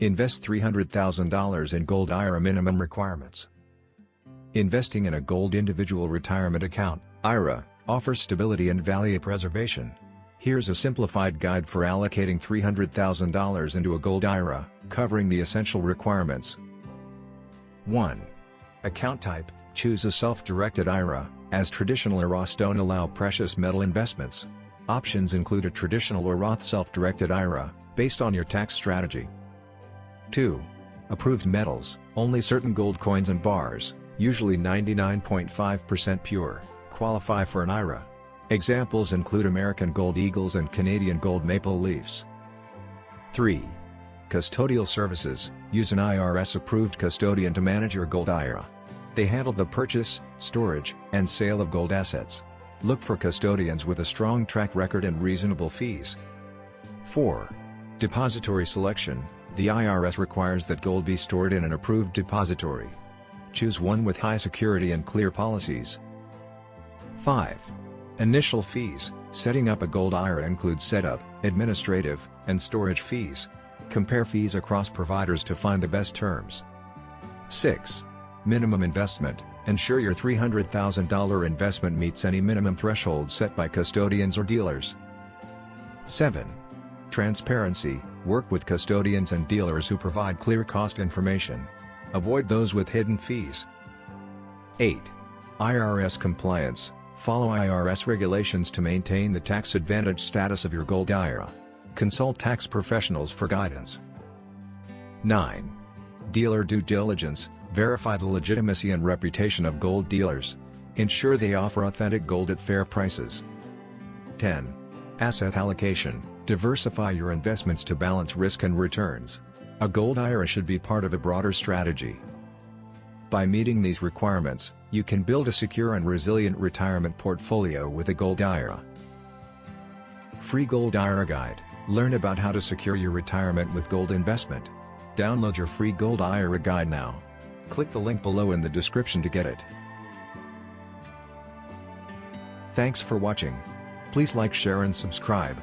Invest $300,000 in Gold IRA minimum requirements. Investing in a Gold Individual Retirement Account (IRA) offers stability and value preservation. Here's a simplified guide for allocating $300,000 into a Gold IRA, covering the essential requirements. 1. Account type: choose a self-directed IRA, as traditional IRAs don't allow precious metal investments. Options include a traditional or Roth self-directed IRA, based on your tax strategy. 2. Approved metals: only certain gold coins and bars, usually 99.5% pure, qualify for an IRA. Examples include American Gold Eagles and Canadian Gold Maple Leafs. 3. Custodial services: use an IRS-approved custodian to manage your Gold IRA. They handle the purchase, storage, and sale of gold assets. Look for custodians with a strong track record and reasonable fees. 4. Depository selection: the IRS requires that gold be stored in an approved depository. Choose one with high security and clear policies. 5. Initial fees: setting up a Gold IRA includes setup, administrative, and storage fees. Compare fees across providers to find the best terms. 6. Minimum investment: ensure your $300,000 investment meets any minimum threshold set by custodians or dealers. 7. Transparency: work with custodians and dealers who provide clear cost information. Avoid those with hidden fees. 8. IRS compliance: follow IRS regulations to maintain the tax advantage status of your Gold IRA. Consult tax professionals for guidance. 9. Dealer due diligence: verify the legitimacy and reputation of gold dealers. Ensure they offer authentic gold at fair prices. 10. Asset allocation: diversify your investments to balance risk and returns. A Gold IRA should be part of a broader strategy. By meeting these requirements, you can build a secure and resilient retirement portfolio with a Gold IRA. Free Gold IRA Guide: learn about how to secure your retirement with gold investment. Download your free Gold IRA Guide now. Click the link below in the description to get it. Thanks for watching. Please like, share and subscribe.